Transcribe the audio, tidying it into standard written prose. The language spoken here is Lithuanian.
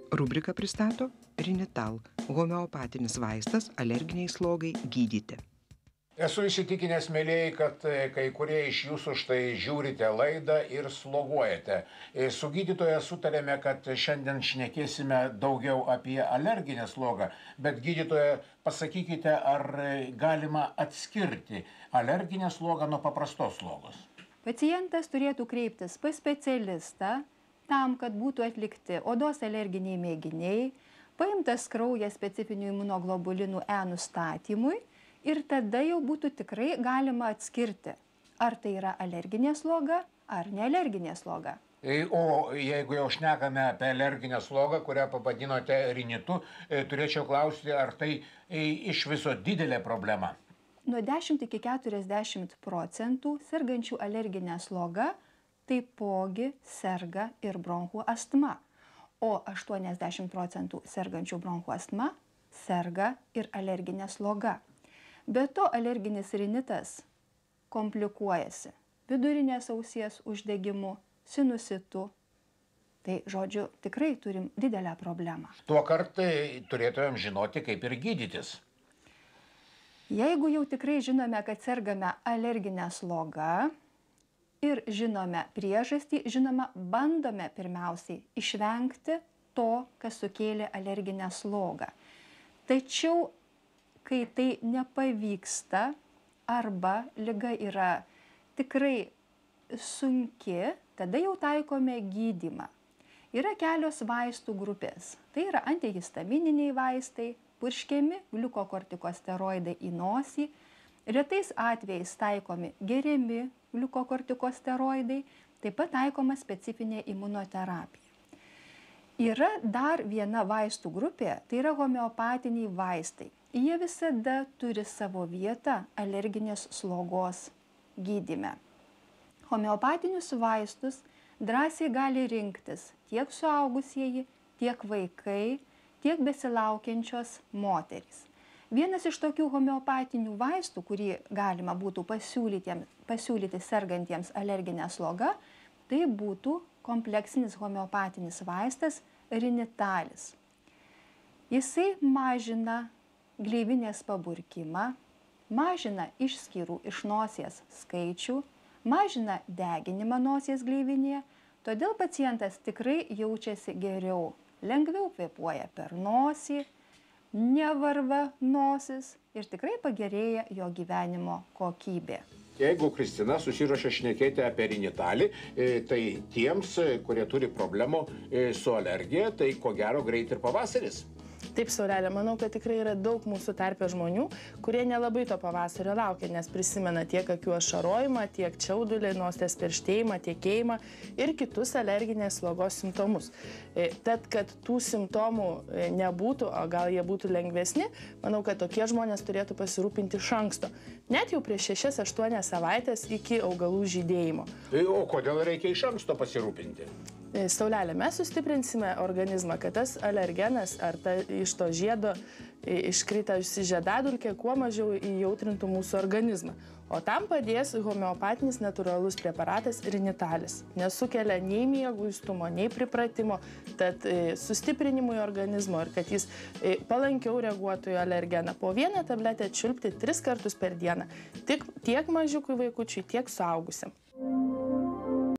Rubrika pristato Rinital – homeopatinis vaistas alerginiai slogai gydyti. Esu įsitikinęs, mėlyjei, kad kai kurie iš jūsų štai žiūrite laidą ir sloguojate. Su gydytoja sutarėme, kad šiandien šnekėsime daugiau apie alerginę slogą, bet gydytoja, pasakykite, ar galima atskirti alerginę slogą nuo paprastos slogos? Pacientas turėtų kreiptis pas specialistą tam, kad būtų atlikti odos alerginiai mėginiai, paimtas kraujas specifinių imunoglobulinų E nustatymui, ir tada jau būtų tikrai galima atskirti, ar tai yra alerginė sloga, ar nealerginė sloga. O jeigu jau šnekame apie alerginę slogą, kurią pavadinote rinitu, turėčiau klausti, ar tai iš viso didelė problema? Nuo 10 iki 40% sergančių alerginę slogą taipogi serga ir bronchų astma, o 80% sergančių bronchų astma serga ir alerginė sloga. Be to, alerginis rinitas komplikuojasi vidurinės ausies uždegimu, sinusitu. Tai, žodžiu, tikrai turim didelę problemą. Tuo kartu turėtumėm žinoti, kaip ir gydytis. Jeigu jau tikrai žinome, kad sergame alerginę slogą ir žinome priežastį, žinoma, bandome pirmiausiai išvengti to, kas sukėlė alerginę slogą. Tačiau kai tai nepavyksta arba liga yra tikrai sunki, tada jau taikome gydymą. Yra kelios vaistų grupės. Tai yra antihistamininiai vaistai, purškiami gliukokortikosteroidai į nosį, retais atvejais taikomi geriami gliukokortikosteroidai, taip pat taikoma specifinė imunoterapija. Yra dar viena vaistų grupė, tai yra homeopatiniai vaistai. Jie visada turi savo vietą alerginės slogos gydyme. Homeopatinius vaistus drąsiai gali rinktis tiek suaugusieji, tiek vaikai, tiek besilaukiančios moterys. Vienas iš tokių homeopatinių vaistų, kurį galima būtų pasiūlyti sergantiems alerginę slogą, tai būtų kompleksinis homeopatinis vaistas Rinitalis. Jisai mažina gleivinės paburkimą, mažina išskyrų iš nosies skaičių, mažina deginimą nosies gleivinėje, todėl pacientas tikrai jaučiasi geriau, lengviau kvėpuoja per nosį, nevarva nosis ir tikrai pagerėja jo gyvenimo kokybė. Jeigu Kristina susiruošia šnekėti apie rinitalį, tai tiems, kurie turi problemų su alergija, tai ko gero greit ir pavasaris. Taip, Saulelė, manau, kad tikrai yra daug mūsų tarpe žmonių, kurie nelabai to pavasario laukia, nes prisimena tiek akių ašarojimą, tiek čiaudulį, nosies perštėjimą, tekėjimą ir kitus alerginės slogos simptomus. Tad, kad tų simptomų nebūtų, o gal jie būtų lengvesni, manau, kad tokie žmonės turėtų pasirūpinti iš anksto, net jau prieš 6-8 savaitės iki augalų žydėjimo. O kodėl reikia iš anksto pasirūpinti? Saulelė, mes sustiprinsime organizmą, kad tas alergenas ar iš to žiedo iškritusi žiedadulkė kuo mažiau įjautrintų mūsų organizmą. O tam padės homeopatinis natūralus preparatas Rinitalis. Nesukelia nei mieguistumo, nei pripratimo, tad sustiprinimui organizmo ir kad jis palankiau reaguotų į alergeną. Po vieną tabletę čiulpti 3 kartus per dieną, tiek mažiukui vaikučiui, tiek suaugusiam.